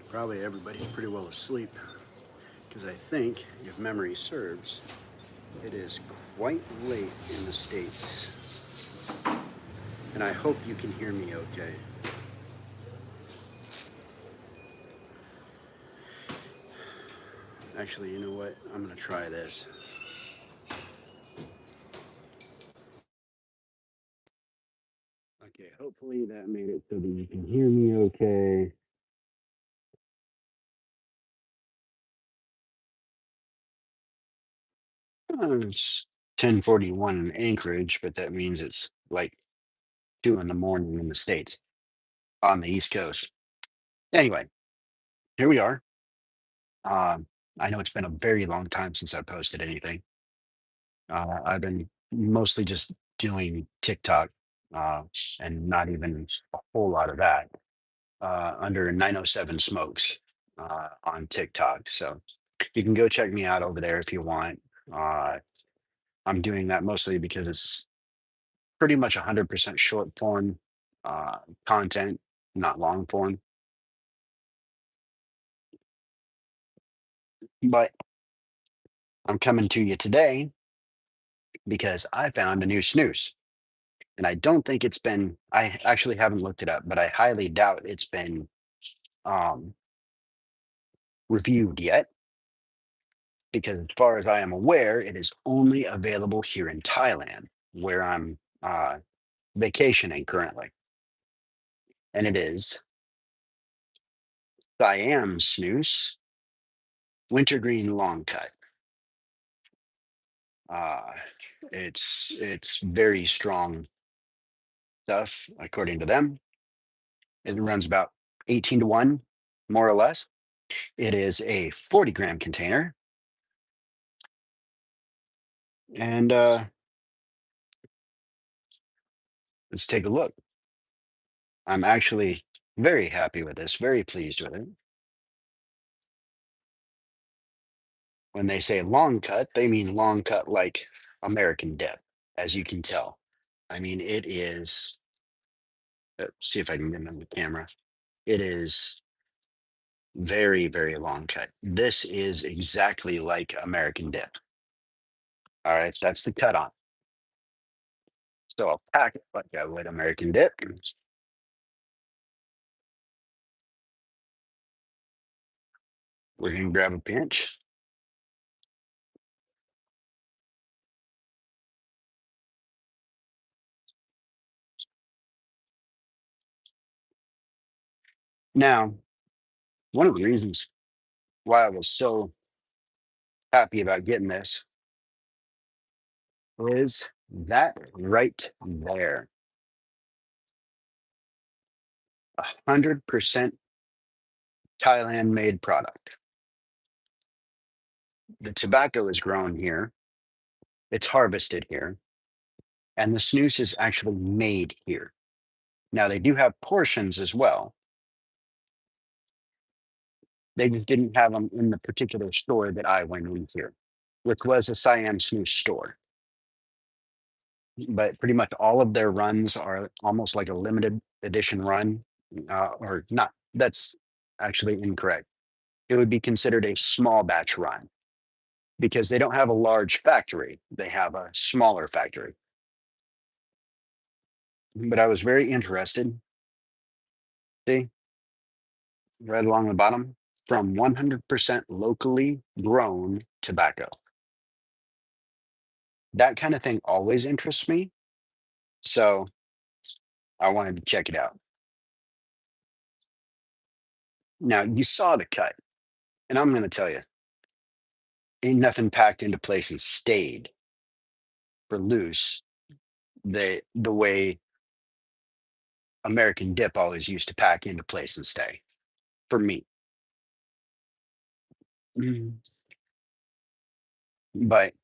Probably everybody's pretty well asleep because I think, if memory serves, it is quite late in the States. And I hope you can hear me okay. Actually, you know what? I'm going to try this. Okay, hopefully that made it so that you can hear me okay. It's 10:41 in Anchorage, but that means it's like 2 in the morning in the States on the East Coast. Anyway, here we are. Um, I know it's been a very long time since I posted anything. I've been mostly just doing TikTok uh, and not even a whole lot of that under 907 Smokes on TikTok. So you can go check me out over there if you want. Uh, I'm doing that mostly because it's pretty much 100% short form content, not long form. But I'm coming to you today because I found a new snooze. And I don't think it's been, I actually haven't looked it up, but I highly doubt it's been um, reviewed yet. Because as far as I am aware, it is only available here in Thailand, where I'm vacationing currently. And it is Siamsnus wintergreen long cut. Uh, it's very strong stuff, according to them. It runs about 18 to 1, more or less. It is a 40-gram container. And let's take a look. I'm actually very happy with this, very pleased with it. When they say long cut, they mean long cut like American dip, as you can tell. I mean, it is, see if I can get it on the camera. It is very, very long cut. This is exactly like American dip. All right, that's the cut on. So I'll pack it like I would American dip. We're gonna grab a pinch. Now, one of the reasons why I was so happy about getting this is that right there. 100% Thailand made product. The tobacco is grown here, it's harvested here, and the snus is actually made here. Now, they do have portions as well. They just didn't have them in the particular store that I went into, which was a Siamsnus store. But pretty much all of their runs are almost like a limited edition run, or not. That's actually incorrect. It would be considered a small batch run because they don't have a large factory. They have a smaller factory. But I was very interested. See, right along the bottom, from 100% locally grown tobacco. That kind of thing always interests me. So I wanted to check it out. Now, you saw the cut, and I'm going to tell you, ain't nothing packed into place and stayed for loose the way American dip always used to pack into place and stay for me. Mhm. But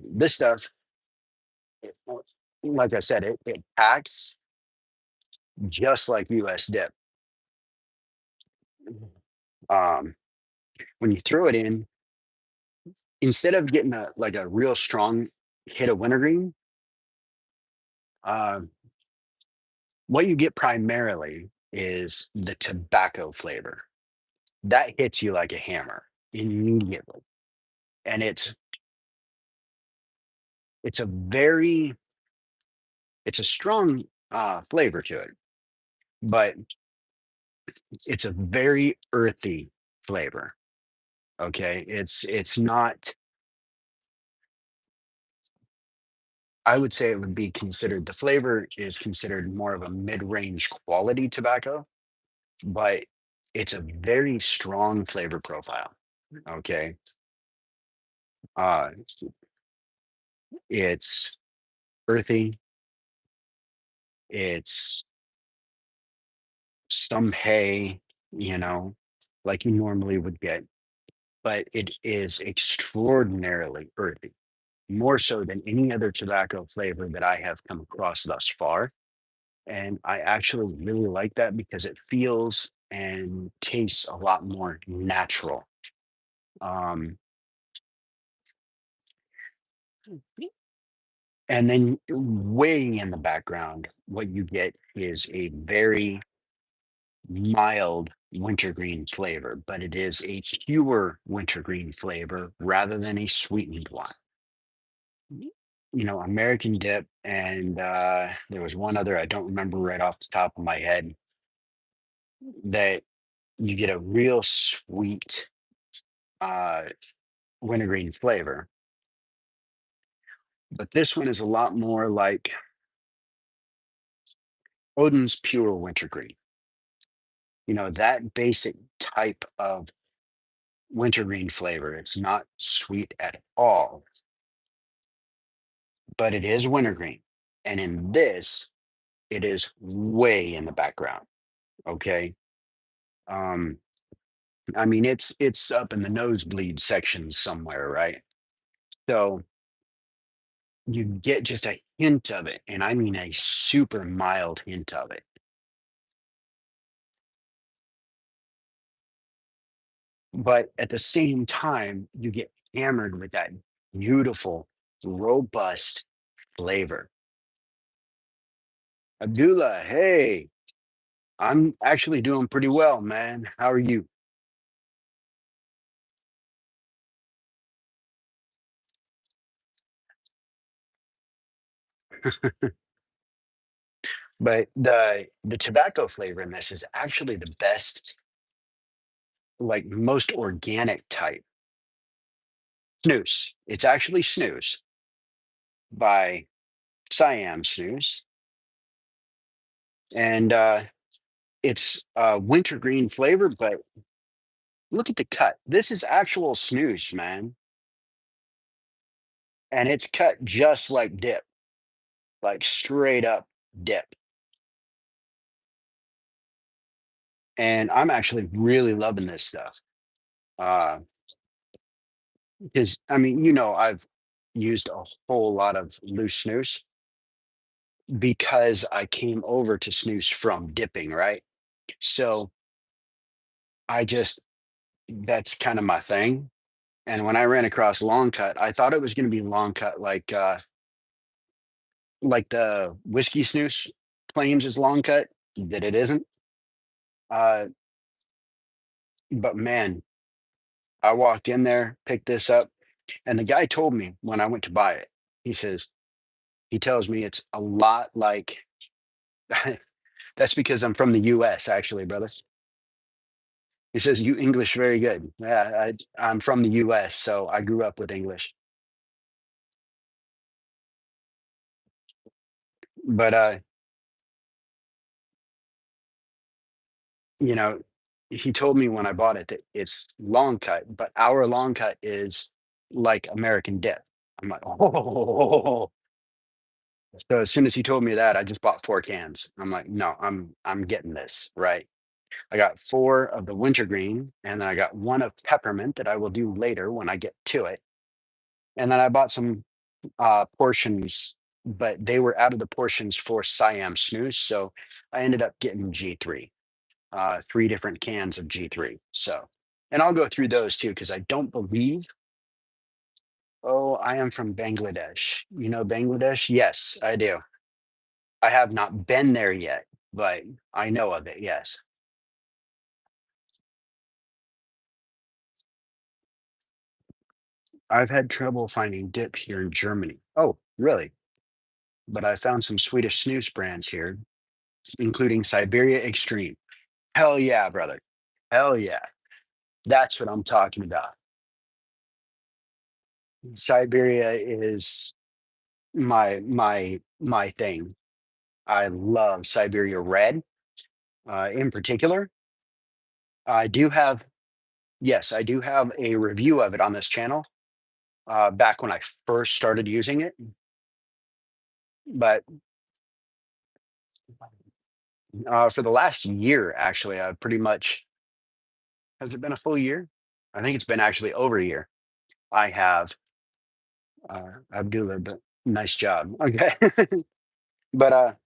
this stuff, it- like I said, it packs just like US dip. Um, when you throw it in, instead of getting a like a real strong hit of wintergreen, um, what you get primarily. is the tobacco flavor. That hits you like a hammer immediately. And it's a very it's a strong flavor to it, but it's a very earthy flavor. Okay. It's not, I would say it would be considered, the flavor is considered more of a mid-range quality tobacco, but it's a very strong flavor profile. Okay. Uh it's earthy, it's some hay, you know, like you normally would get, but it is extraordinarily earthy, more so than any other tobacco flavor that I have come across thus far. And I actually really like that because it feels and tastes a lot more natural. Um, and then way in the background, what you get is a very mild wintergreen flavor, but it is a pure wintergreen flavor rather than a sweetened one. American dip, and there was one other I don't remember right off the top of my head, that you get a real sweet uh, wintergreen flavor. But this one is a lot more like Odin's pure wintergreen. That basic type of wintergreen flavor. It's not sweet at all, but it is wintergreen. And in this, it is way in the background. Okay. Um, I mean, it's up in the nosebleed section somewhere, right? So you get just a hint of it, and I mean a super mild hint of it. But at the same time, you get hammered with that beautiful, robust flavor. Abdullah, hey, I'm actually doing pretty well, man. How are you? But the tobacco flavor in this is actually the best, like most organic type. Snus. It's actually snus by Siamsnus, and it's wintergreen flavor. But look at the cut. This is actual snus, man, and it's cut just like dip, like straight up dip. And I'm actually really loving this stuff. Uh, because I mean, I've used a whole lot of loose snus because I came over to snus from dipping, right? So I just that's kind of my thing. And when I ran across long cut, I thought it was going to be long cut like the whiskey snooze claims is long cut, that it isn't. Uh, but man, I walked in there, picked this up, and the guy told me when I went to buy it, he says, he tells me it's a lot like that's because I'm from the US, actually, brother. He says, you English very good. Yeah, I'm from the US, so I grew up with English. But you know, he told me when I bought it that it's long cut, but our long cut is like American dip. I'm like, oh. So as soon as he told me that, I just bought 4 cans. I'm like, no, I'm getting this right. I got 4 of the wintergreen, and then I got one of peppermint that I will do later when I get to it. And then I bought some portions, but they were out of the portions for Siam snooze, so I ended up getting G3. 3 different cans of G3. So, and I'll go through those too because I don't believe. Oh, I am from Bangladesh. You know Bangladesh? Yes, I do. I have not been there yet. but I know of it. Yes, I've had trouble finding dip here in Germany. Oh, really? But I found some Swedish snus brands here, including Siberia Extreme. Hell yeah, brother. Hell yeah. That's what I'm talking about. Siberia is my thing. I love Siberia Red, in particular. I do have yes, I do have a review of it on this channel, back when I first started using it, but, for the last year, actually, I've pretty much has it been a full year? I think it's been actually over a year. I have, Abdullah, but nice job. Okay. But,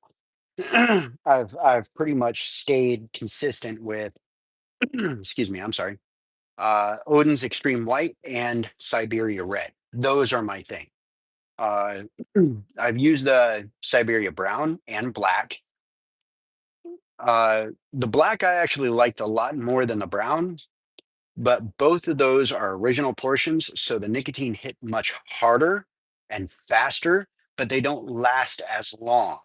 I've pretty much stayed consistent with excuse me, I'm sorry, Odin's Extreme White and Siberia Red. Those are my thing. Uh, I've used the Siberia Brown and Black. The Black I actually liked a lot more than the brown, but both of those are original portions, so the nicotine hit much harder and faster, but they don't last as long.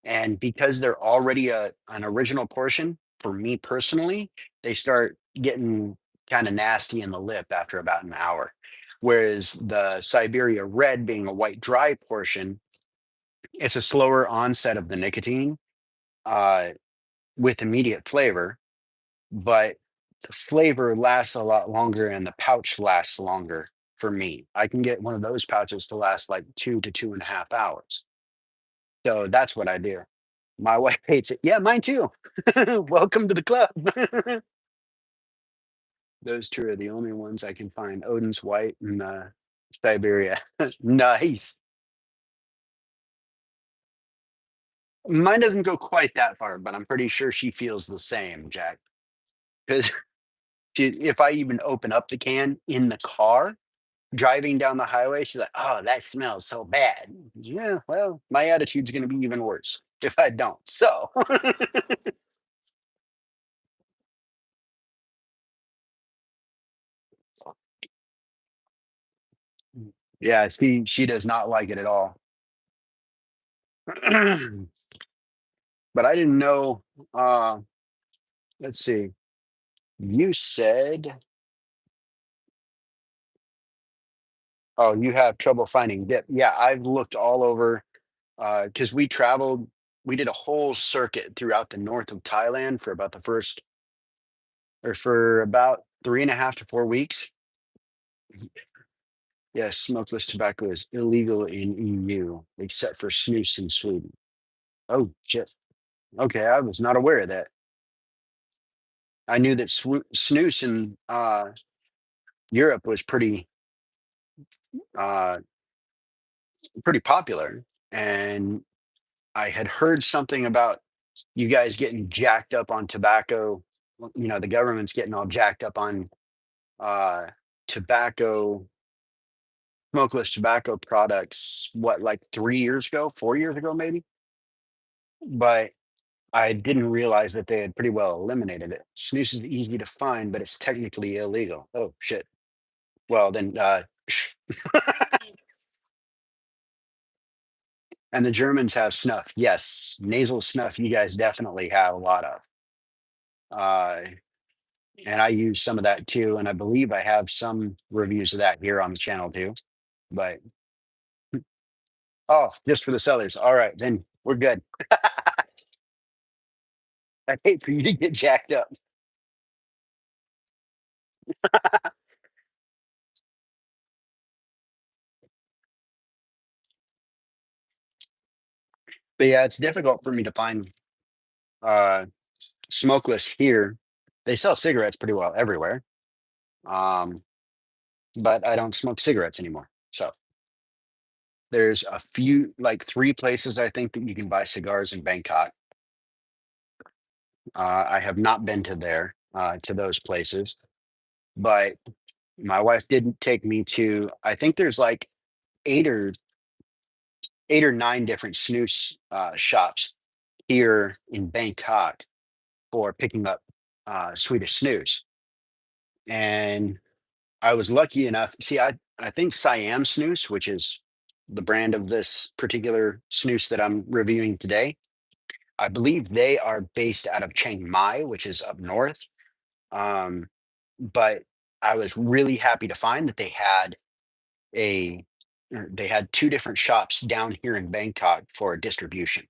And because they're already an original portion, for me personally, they start getting kind of nasty in the lip after about an hour. Whereas the Siberia Red being a white dry portion, it's a slower onset of the nicotine, uh, with immediate flavor, but the flavor lasts a lot longer and the pouch lasts longer for me. I can get one of those pouches to last like 2 to 2.5 hours. So that's what I do. My wife hates it. Yeah, mine too. Welcome to the club. Those two are the only ones I can find. Odin's White and Siberia. Nice. Mine doesn't go quite that far, but I'm pretty sure she feels the same, Jack. Because if I even open up the can in the car, driving down the highway, she's like, "Oh, that smells so bad." Yeah, well, my attitude's gonna be even worse if I don't. So, yeah, she does not like it at all. But I didn't know. Uh, let's see. You said, oh, you have trouble finding dip. Yeah, I've looked all over because we traveled. We did a whole circuit throughout the north of Thailand for about the first, or for about 3.5 to 4 weeks. Yes, smokeless tobacco is illegal in EU except for snus in Sweden. Oh, shit. Okay, I was not aware of that. I knew that snus in Europe was uh, pretty popular, and I had heard something about you guys getting jacked up on tobacco. The government's getting all jacked up on uh, tobacco, smokeless tobacco products. What, like 3 years ago, 4 years ago, maybe? But I didn't realize that they had pretty well eliminated it. Snus is easy to find, but it's technically illegal. Oh shit. Well then, and the Germans have snuff. Yes, nasal snuff. You guys definitely have a lot of. Uh, and I use some of that too. And I believe I have some reviews of that here on the channel too. But oh, just for the sellers. All right, then we're good. I hate for you to get jacked up. But yeah, it's difficult for me to find uh, smokeless here. They sell cigarettes pretty well everywhere. Um, but I don't smoke cigarettes anymore. So there's a few, like three places I think that you can buy cigars in Bangkok. I have not been to those places, but my wife didn't take me to. I think there's like eight or eight or nine different snus shops here in Bangkok for picking up Swedish snus. And I was lucky enough. See, I think Siamsnus, which is the brand of this particular snus that I'm reviewing today, I believe they are based out of Chiang Mai, which is up north. Um, but I was really happy to find that a they had two different shops down here in Bangkok for distribution.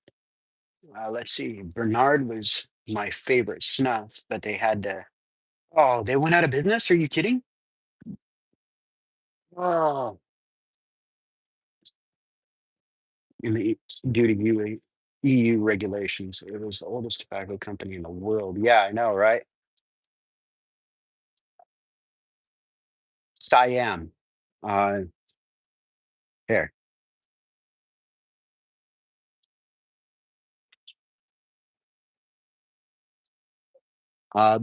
Let's see, Bernard was my favorite snuff, but they had to. Oh, they went out of business. Are you kidding? Oh, in the due to EU regulations. It was the oldest tobacco company in the world. Yeah, I know, right? Siam. Uh, here.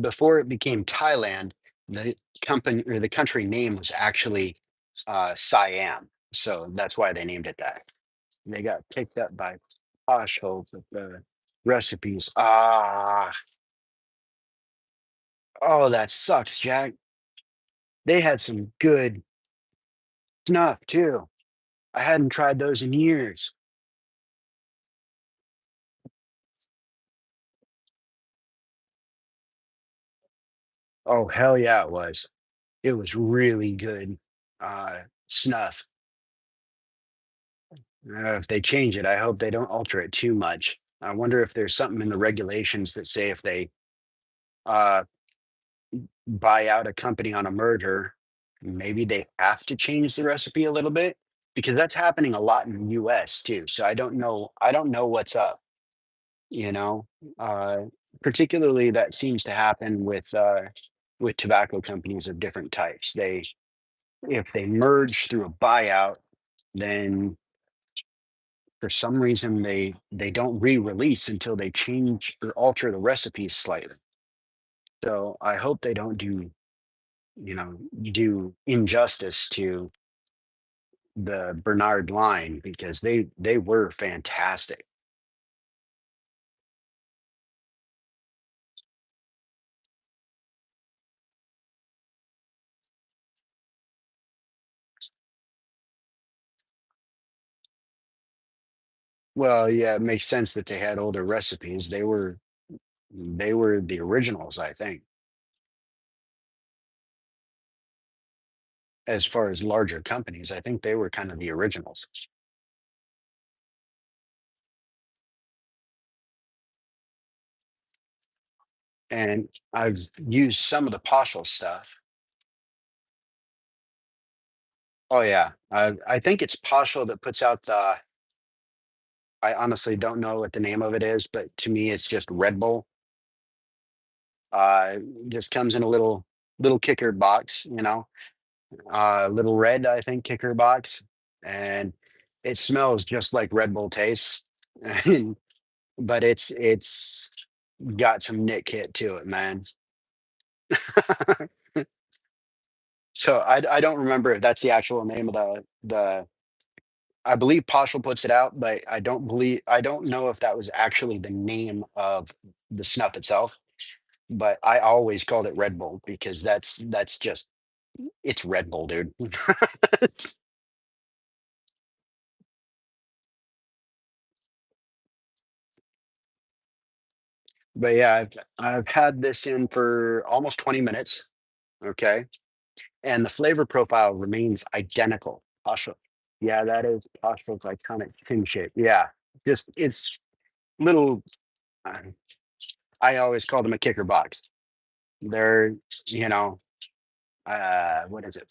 Before it became Thailand, the company or the country name was actually Siam. So that's why they named it that. They got picked up by Poshholes with the recipes. Oh, that sucks, Jack. They had some good snuff too. I hadn't tried those in years. Oh, hell yeah, it was. It was really good snuff. If they change it, I hope they don't alter it too much. I wonder if there's something in the regulations that say if they uh, buy out a company on a merger, maybe they have to change the recipe a little bit because that's happening a lot in the US too. So I don't know. I don't know what's up, you know. Uh, Particularly that seems to happen with tobacco companies of different types. They if they merge through a buyout, then for some reason they don't re-release until they change or alter the recipes slightly. So I hope they don't do injustice to the Bernard line because they were fantastic. Well, yeah, it makes sense that they had older recipes. They were the originals, I think, as far as larger companies. I think they were kind of the originals. And I've used some of the Poshel stuff. Oh yeah, I think it's Poshel that puts out the. I honestly don't know what the name of it is, but to me, it's just Red Bull. Uh, just comes in a little kicker box, little red, I think, kicker box, and it smells just like Red Bull tastes, and, but it's got some Nick hit to it, man. So I don't remember if that's the actual name of the. I believe Poshel puts it out, but I don't know if that was actually the name of the snuff itself. But I always called it Red Bull because that's just it's Red Bull, dude. But yeah, I've had this in for almost 20 minutes. Okay. And the flavor profile remains identical. Pasha. Yeah, that is Pasha's iconic tin shape. Yeah. Just it's little uh, I always call them a kicker box. They're, you know, what is it?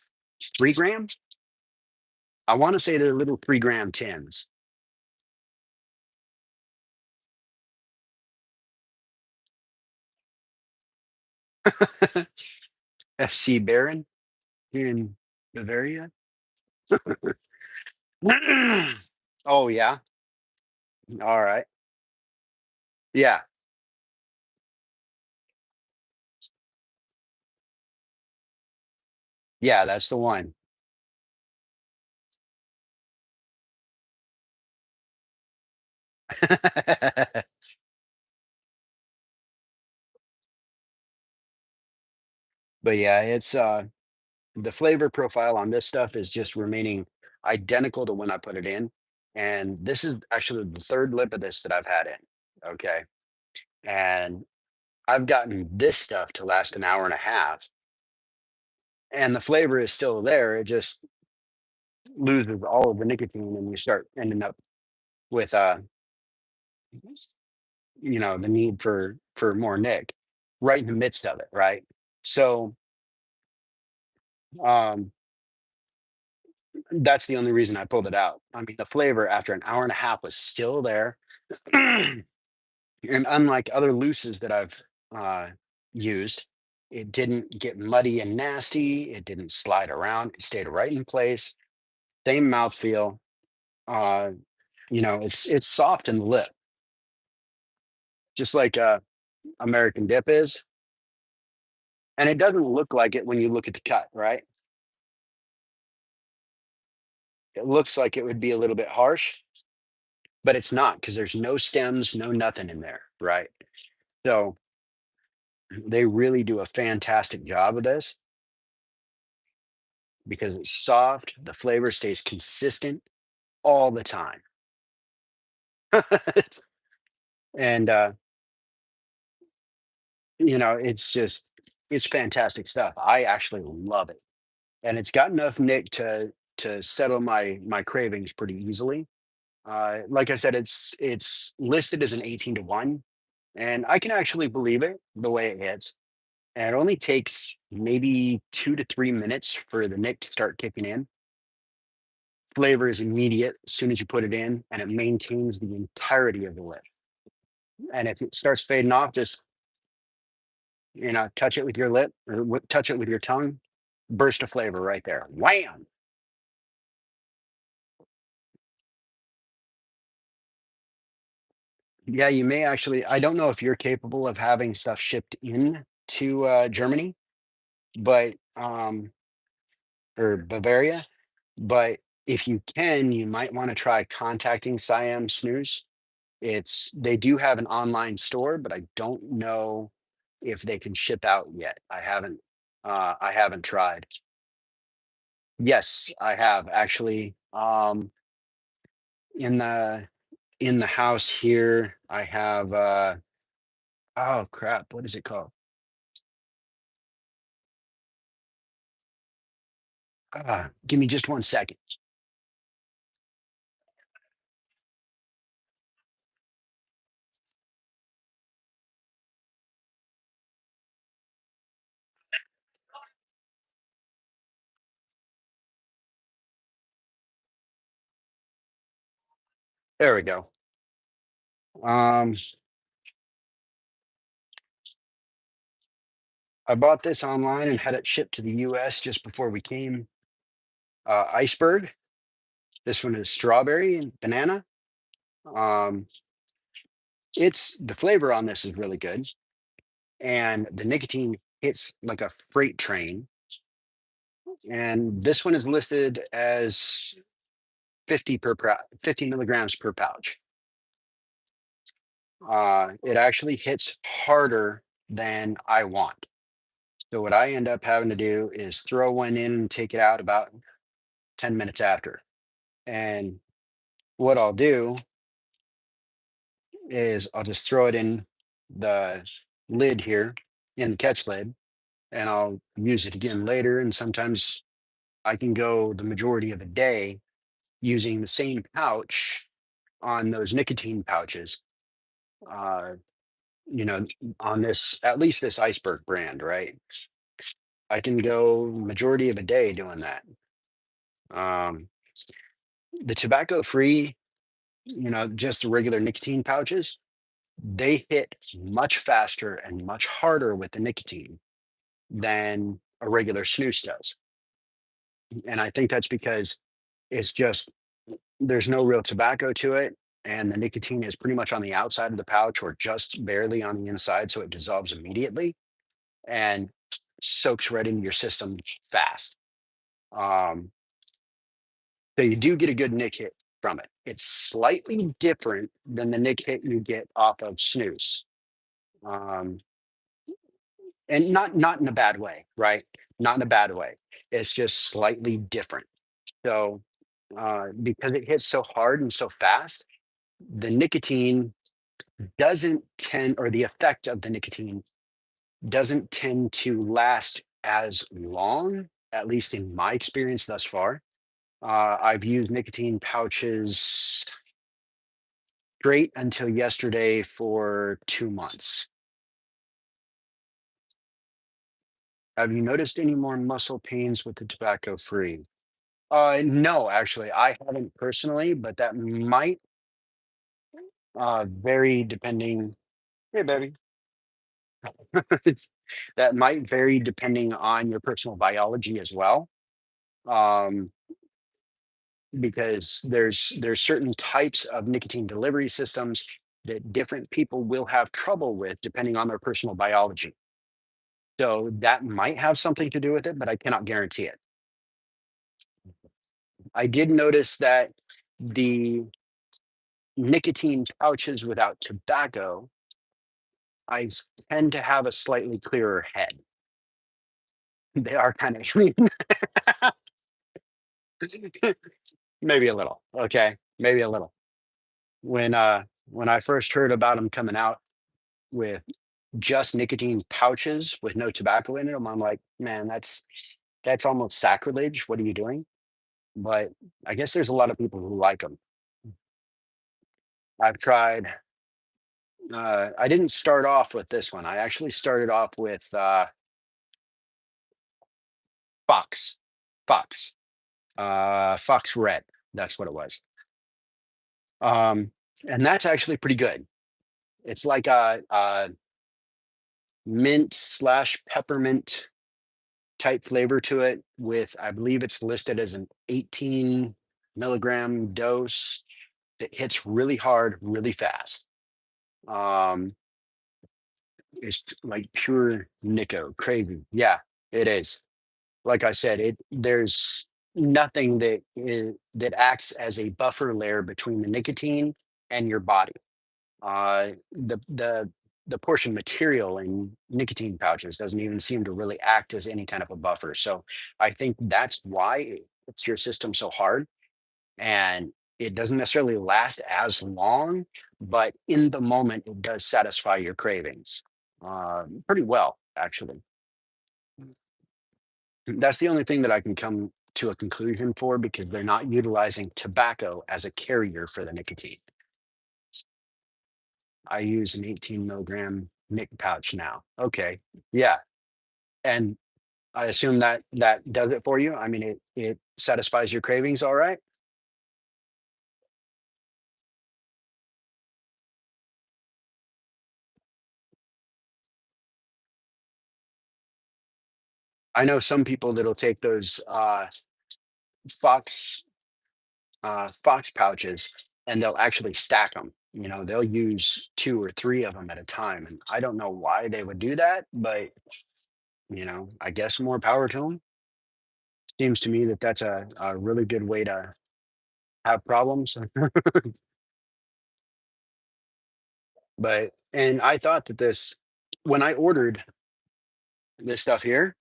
3 grams? I want to say they're little 3 gram tins. FC Baron here in Bavaria. Oh yeah. All right. Yeah. Yeah, that's the one. But yeah, it's the flavor profile on this stuff is just remaining identical to when I put it in. And this is actually the third lip of this that I've had in. Okay. And I've gotten this stuff to last an hour and a half, and the flavor is still there. It just loses all of the nicotine, and you start ending up with the need for more nick right in the midst of it, right? So um that's the only reason I pulled it out. I mean, the flavor after an hour and a half was still there. And unlike other looses that I've used, it didn't get muddy and nasty. It didn't slide around. It stayed right in place. Same mouthfeel. Uh, it's soft in the lip, just like American Dip is, and it doesn't look like it when you look at the cut. Right? It looks like it would be a little bit harsh, but it's not because there's no stems, no nothing in there. Right? So they really do a fantastic job of this because it's soft. The flavor stays consistent all the time. And it's fantastic stuff. I actually love it. And it's got enough nick to settle my cravings pretty easily. Like I said, it's listed as an 18 to 1, and I can actually believe it the way it hits. And it only takes maybe 2 to 3 minutes for the nick to start kicking in. Flavor is immediate as soon as you put it in, and it maintains the entirety of the lip. And if it starts fading off, just touch it with your lip or touch it with your tongue. Burst of flavor right there. Wham! Yeah, you may actually. I don't know if you're capable of having stuff shipped in to Germany, but or Bavaria, but if you can, you might want to try contacting Siamsnus. They do have an online store, but I don't know if they can ship out yet. I haven't tried. Yes, I have actually. In the house here, I have oh crap, what is it called? Give me just 1 second. There we go. Um, I bought this online and had it shipped to the US just before we came. Iceberg. This one is strawberry and banana. Um, it's the flavor on this is really good, and the nicotine hits like a freight train. And this one is listed as 50 milligrams per pouch. It actually hits harder than I want. So what I end up having to do is throw one in and take it out about 10 minutes after. And what I'll do is I'll just throw it in the lid here in the catch lid, and I'll use it again later. And sometimes I can go the majority of the day using the same pouch on those nicotine pouches. Uh, you know, on this, at least this iceberg brand, right? I can go majority of a day doing that. Um, the tobacco free, just the regular nicotine pouches, they hit much faster and much harder with the nicotine than a regular snooze does. And I think that's because it's just there's no real tobacco to it. And the nicotine is pretty much on the outside of the pouch or just barely on the inside. So it dissolves immediately and soaks right into your system fast. Um, so you do get a good nick hit from it. It's slightly different than the nick hit you get off of snooze. Um, and not in a bad way, right? Not in a bad way. It's just slightly different. So because it hits so hard and so fast, the nicotine doesn't tend, or the effect of the nicotine doesn't tend to last as long, at least in my experience thus far. I've used nicotine pouches straight until yesterday for 2 months. Have you noticed any more muscle pains with the tobacco free? No, actually, I haven't personally, but that might vary depending. Hey, baby. That might vary depending on your personal biology as well. Um, because there's certain types of nicotine delivery systems that different people will have trouble with depending on their personal biology. So that might have something to do with it, but I cannot guarantee it. I did notice that the nicotine pouches without tobacco, tend to have a slightly clearer head. They are kind of maybe a little. Okay, maybe a little. When I first heard about them coming out with just nicotine pouches with no tobacco in them, I'm like, man, that's almost sacrilege. What are you doing? But I guess there's a lot of people who like them. I've tried. I didn't start off with this one. I actually started off with Fox, Fox, Fox Red. That's what it was. Um, and that's actually pretty good. It's like a mint slash peppermint type flavor to it. With I believe it's listed as an 18 milligram dose. It hits really hard, really fast. Um, it's like pure Nico, crazy. Yeah, it is. Like I said, it there's nothing that acts as a buffer layer between the nicotine and your body. The portion material in nicotine pouches doesn't even seem to really act as any kind of a buffer. So I think that's why it hits your system so hard, and it doesn't necessarily last as long, but in the moment it does satisfy your cravings pretty well, actually. That's the only thing that I can come to a conclusion for, because they're not utilizing tobacco as a carrier for the nicotine. I use an 18 milligram Nick pouch now. Okay. Yeah. And I assume that that does it for you. I mean, it satisfies your cravings. All right. I know some people that'll take those Fox Fox pouches, and they'll actually stack them. They'll use two or three of them at a time. And I don't know why they would do that, but I guess more power to them. Seems to me that that's a really good way to have problems. And I thought that when I ordered this stuff here,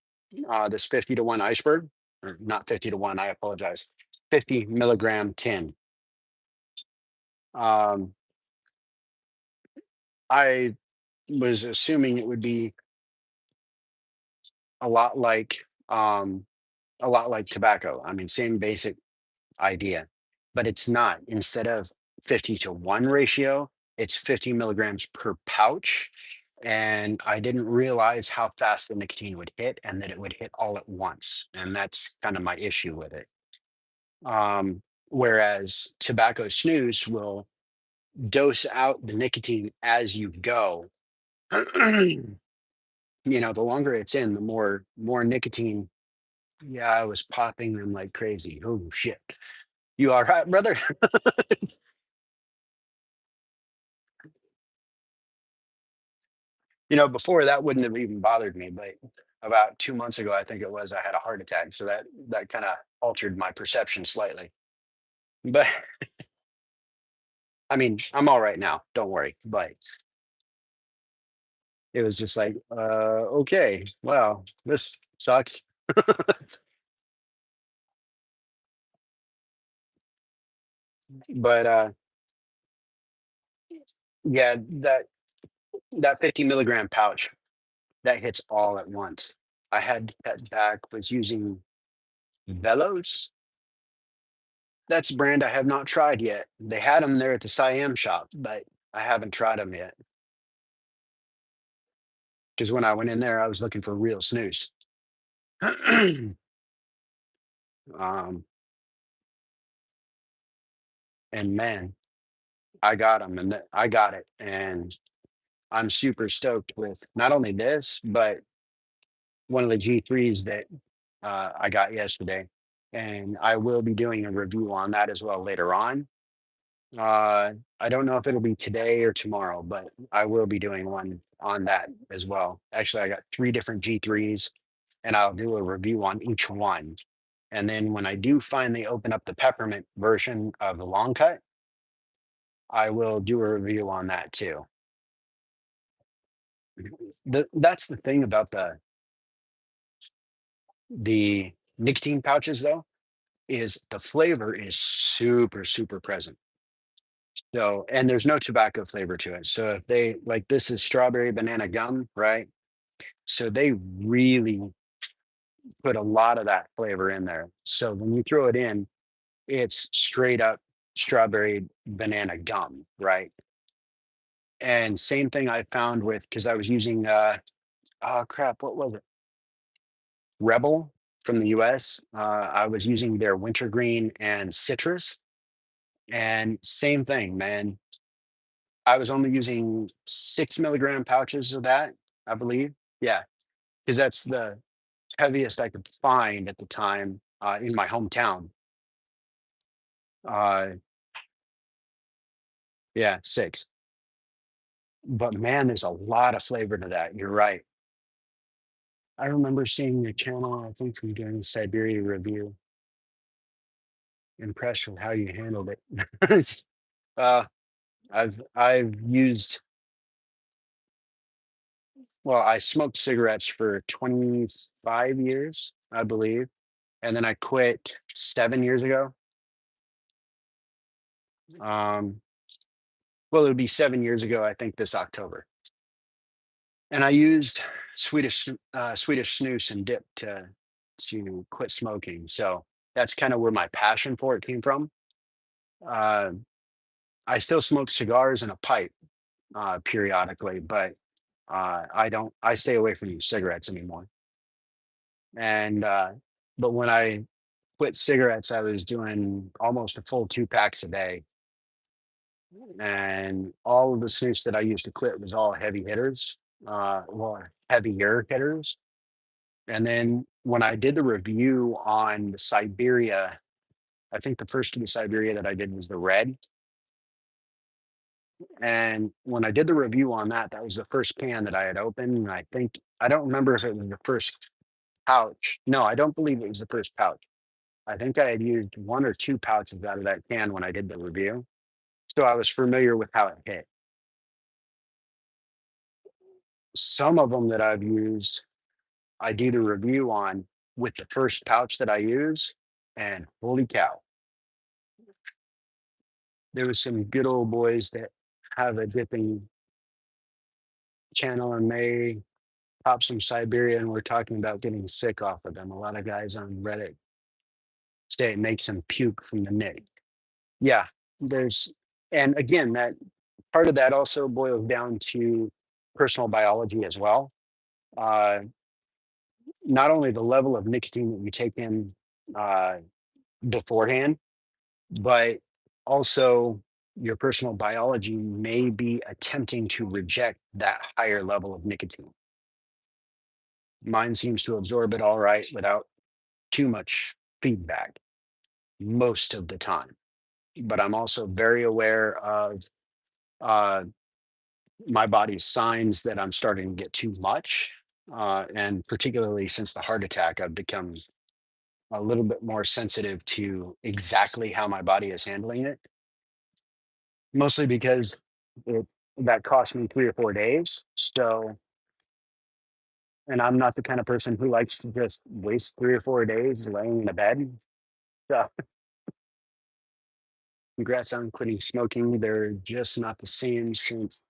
this 50 to 1 iceberg, or not 50 to 1, I apologize, 50 milligram tin. Um, I was assuming it would be a lot like, um, a lot like tobacco. I mean, same basic idea, but it's not. Instead of 50 to 1 ratio, it's 50 milligrams per pouch. And I didn't realize how fast the nicotine would hit, and that it would hit all at once. And that's kind of my issue with it. Whereas tobacco snus will dose out the nicotine as you go. The longer it's in, the more nicotine. Yeah, I was popping them like crazy. Oh shit. You all right, brother? Before that wouldn't have even bothered me, but about 2 months ago, I think it was, I had a heart attack. So that kind of altered my perception slightly. But I mean, I'm all right now. Don't worry. But it was just like, okay, well, this sucks. But yeah, that 50 milligram pouch that hits all at once. I had cut back, was using Velos. That's a brand I have not tried yet. They had them there at the Siam shop, but I haven't tried them yet. Because when I went in there, I was looking for real snooze. um, and man, I got them, and I got it, and I'm super stoked with not only this, but one of the G3s that I got yesterday, and I will be doing a review on that as well later on. I don't know if it'll be today or tomorrow, but I will be doing one on that as well. Actually, I got three different G3s, and I'll do a review on each one. And then when I do finally open up the peppermint version of the long cut, I will do a review on that too. That's the thing about the nicotine pouches though, is the flavor is super, super present. So, and there's no tobacco flavor to it. So if they like this is strawberry banana gum, right? So they really put a lot of that flavor in there. So when you throw it in, it's straight up strawberry banana gum, right? And same thing I found with because I was using oh crap, what was it? Rebel from the US. I was using their wintergreen and citrus. And same thing, man. I was only using 6 milligram pouches of that, I believe. Yeah, because that's the heaviest I could find at the time in my hometown. Uh, yeah, six. But man, there's a lot of flavor to that. You're right. I remember seeing your channel, I think from doing Siberia review. Impressed with how you handled it. uh, I've used well, I smoked cigarettes for 25 years, I believe, and then I quit 7 years ago. Um, well, it would be 7 years ago, I think, this October. And I used Swedish snus and dip to quit smoking. So that's kind of where my passion for it came from. Uh, I still smoke cigars and a pipe periodically, but I don't. I stay away from cigarettes anymore. And but when I quit cigarettes, I was doing almost a full 2 packs a day, and all of the snus that I used to quit was all heavy hitters, well, heavier hitters. And then when I did the review on the Siberia, I think the first of the Siberia that I did was the red. And when I did the review on that, that was the first can that I had opened. And I think, I don't remember if it was the first pouch. No, I don't believe it was the first pouch. I think I had used one or two pouches out of that can when I did the review. So I was familiar with how it hit. Some of them that I've used, I do the review on with the first pouch that I use. And holy cow, there was some good old boys that have a dipping channel and they pop some Siberia and we're talking about getting sick off of them. A lot of guys on Reddit say it makes them puke from the nick. Yeah, there's, and again, that part of that also boils down to personal biology as well. Uh, Not only the level of nicotine that you take in uh, beforehand, but also your personal biology may be attempting to reject that higher level of nicotine. Mine seems to absorb it all right without too much feedback most of the time. But I'm also very aware of uh, my body's signs that I'm starting to get too much. And particularly since the heart attack, I've become a little bit more sensitive to exactly how my body is handling it, mostly because it, that cost me 3 or 4 days. So and I'm not the kind of person who likes to just waste 3 or 4 days laying in a bed. So, congrats on quitting smoking. They're just not the same since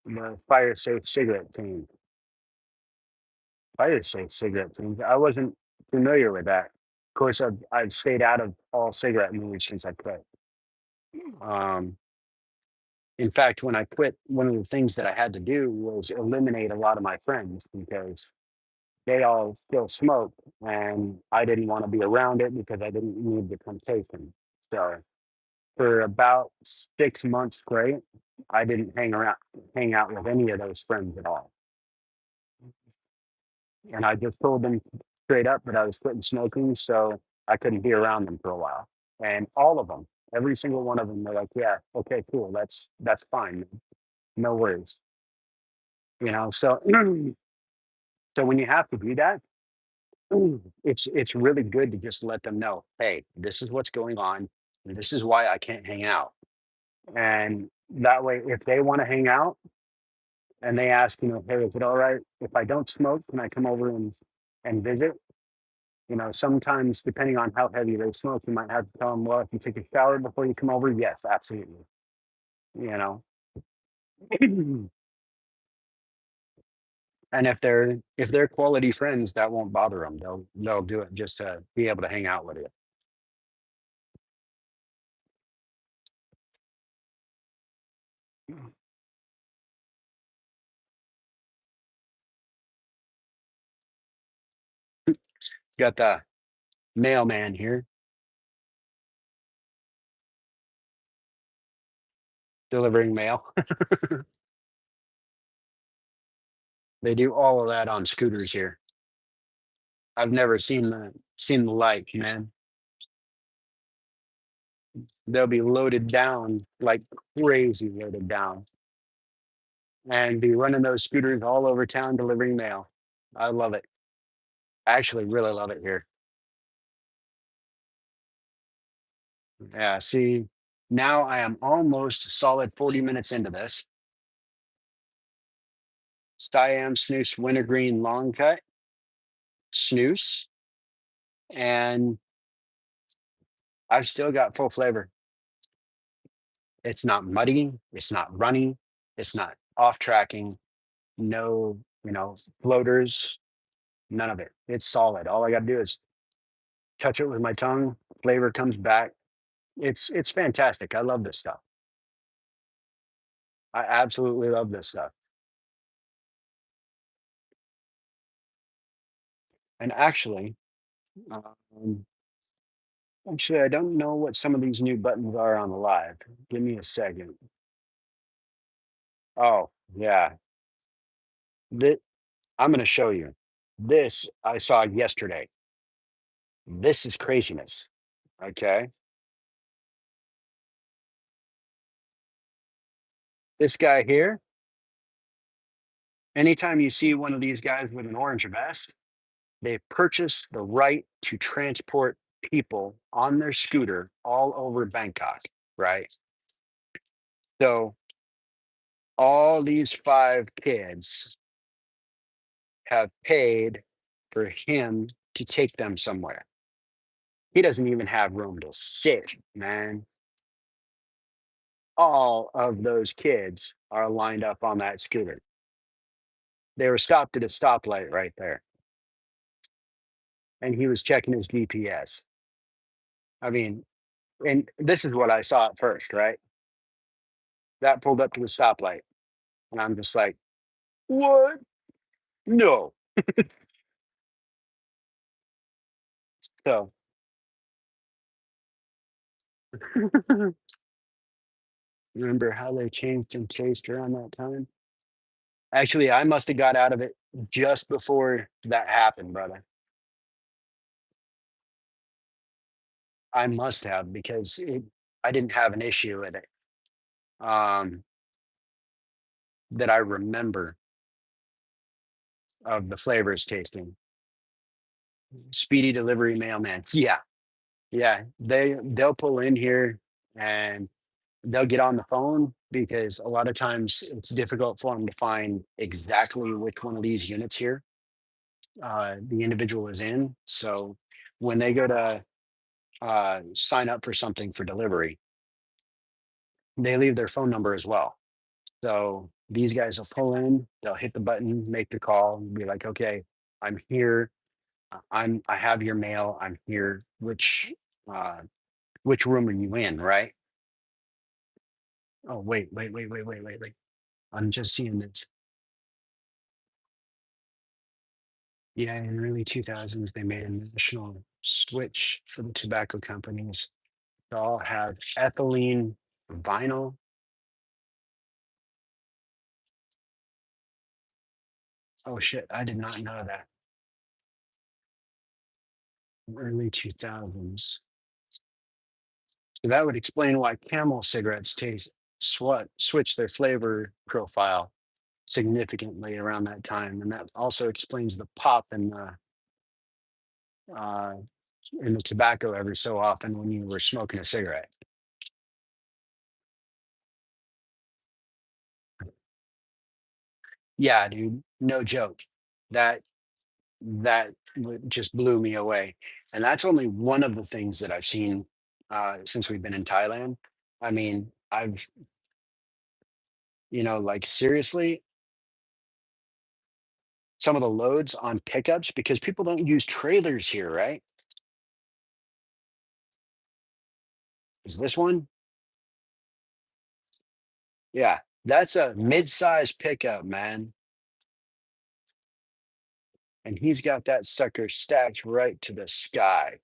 the fire safe cigarette thing. Fire safe cigarette thing. I wasn't familiar with that. Of course, I've stayed out of all cigarette movies since I quit. Um, in fact, when I quit, one of the things that I had to do was eliminate a lot of my friends because they all still smoke, and I didn't want to be around it because I didn't need the temptation. So for about 6 months straight, I didn't hang out with any of those friends at all. And I just told them straight up that I was quitting smoking, so I couldn't be around them for a while. And all of them, every single one of them, they're like, "Yeah, okay, cool, that's fine, no worries." So so when you have to do that, it's really good to just let them know, hey, this is what's going on, and this is why I can't hang out. And that way, if they want to hang out and they ask, hey, is it all right if I don't smoke? Can I come over and visit? Sometimes depending on how heavy they smoke, you might have to tell them, well, if you take a shower before you come over, yes, absolutely. You know, and if they're quality friends, that won't bother them. They'll do it just to be able to hang out with you. Got the mailman here delivering mail. They do all of that on scooters here. I've never seen the like, man. They'll be loaded down like crazy, loaded down, and be running those scooters all over town delivering mail. I love it. I actually really love it here. Yeah. See, now I am almost a solid 40 minutes into this Siamsnus wintergreen long cut snooze, and I've still got full flavor. It's not muddy. It's not runny. It's not off tracking. No, floaters. None of it. It's solid. All I got to do is touch it with my tongue. Flavor comes back. It's fantastic. I love this stuff. I absolutely love this stuff. And um, actually, I don't know what some of these new buttons are on the live. Give me a second. Oh, yeah. Thi- I'm going to show you. This I saw yesterday. This is craziness. Okay. This guy here, anytime you see one of these guys with an orange vest, they purchased the right to transport people on their scooter all over Bangkok, right? So all these 5 kids have paid for him to take them somewhere. He doesn't even have room to sit, man. All of those kids are lined up on that scooter. They were stopped at a stoplight right there, and he was checking his GPS. I mean, and this is what I saw at first, right? That pulled up to the stoplight, and I'm just like, "What? No." So, remember how they changed and chased around that time? Actually, I must have got out of it just before that happened, brother. I must have because I didn't have an issue with it, um, that I remember of the flavors tasting. Speedy delivery mailman. Yeah, yeah. They'll pull in here and they'll get on the phone because a lot of times it's difficult for them to find exactly which one of these units here. the individual is in. So when they go to sign up for something for delivery, they leave their phone number as well. So these guys will pull in, they'll hit the button, make the call, and be like, "Okay, I'm here. I have your mail. I'm here. Uh, which room are you in?" Right? Oh, wait. I'm just seeing this. Yeah, in early 2000s, they made a national switch for the tobacco companies to all have ethylene vinyl. Oh shit, I did not know that. Early 2000s. So that would explain why Camel cigarettes taste switch their flavor profile significantly around that time, and that also explains the pop uh, in the tobacco every so often when you were smoking a cigarette. Yeah, dude, no joke. That just blew me away, and that's only one of the things that I've seen since we've been in Thailand. I mean, like seriously, some of the loads on pickups because people don't use trailers here, right? Is this one? Yeah, that's a mid-sized pickup, man, and he's got that sucker stacked right to the sky,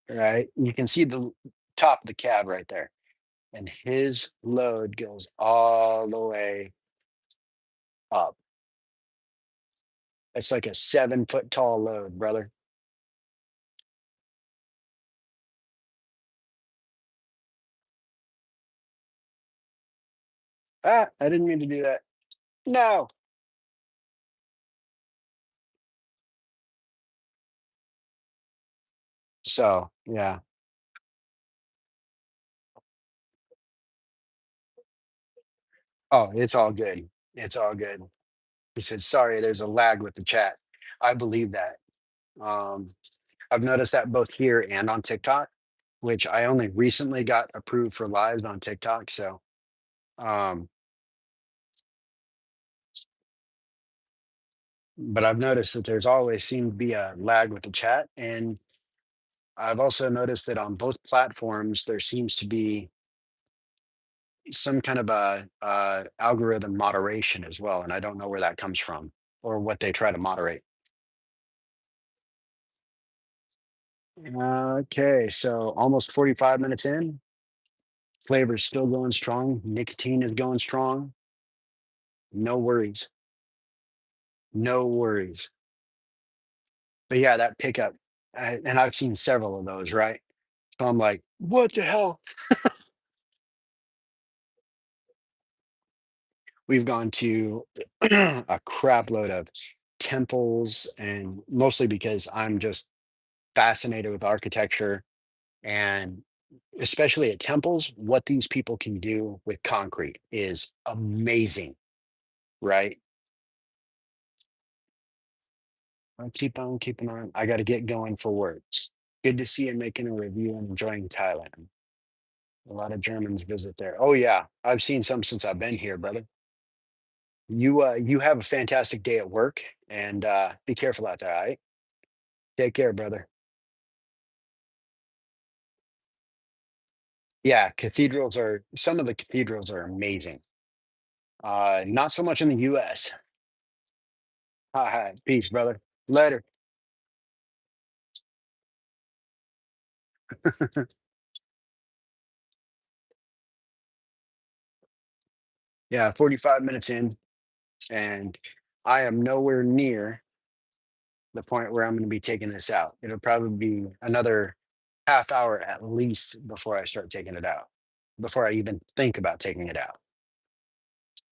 right? You can see the top of the cab right there, and his load goes all the way up. It's like a 7-foot tall load, brother. Ah, I didn't mean to do that. No. So, yeah. Oh, it's all good. It's all good. He said, "Sorry, there's a lag with the chat." I believe that. Um, I've noticed that both here and on TikTok, which I only recently got approved for lives on TikTok. So, um, but I've noticed that there's always seemed to be a lag with the chat. And I've also noticed that on both platforms, there seems to be some kind of a algorithm moderation as well. And I don't know where that comes from or what they try to moderate. Okay, so almost 45 minutes in, flavor's still going strong. Nicotine is going strong. No worries. No worries. But yeah, that pickup, and I've seen several of those, right? So I'm like, what the hell? We've gone to a crap load of temples, and mostly because I'm just fascinated with architecture and especially at temples, what these people can do with concrete is amazing, right? I keep on keeping on. I got to get going for work. Good to see you making a review and enjoying Thailand. A lot of Germans visit there. Oh yeah, I've seen some since I've been here, brother. You have a fantastic day at work, and be careful out there. All right, take care, brother. Yeah, some of the cathedrals are amazing. Not so much in the U.S. All right, peace, brother. Later. Yeah, 45 minutes in, and I am nowhere near the point where I'm going to be taking this out. It'll probably be another half hour at least before I start taking it out, before I even think about taking it out.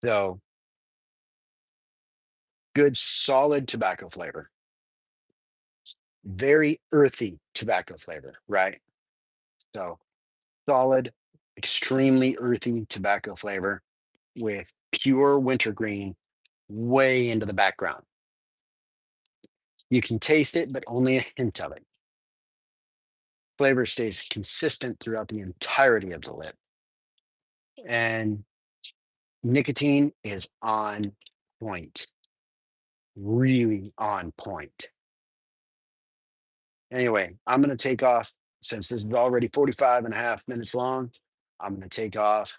So good, solid tobacco flavor, very earthy tobacco flavor, right? So solid. extremely earthy tobacco flavor with pure wintergreen way into the background. You can taste it, but only a hint of it. Flavor stays consistent throughout the entirety of the lip. And nicotine is on point, really on point. Anyway, I'm going to take off since this is already 45 and a half minutes long. I'm going to take off.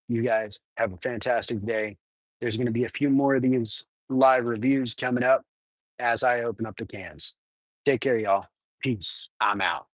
You guys have a fantastic day. There's going to be a few more of these live reviews coming up as I open up the cans. Take care, y'all. Peace. I'm out.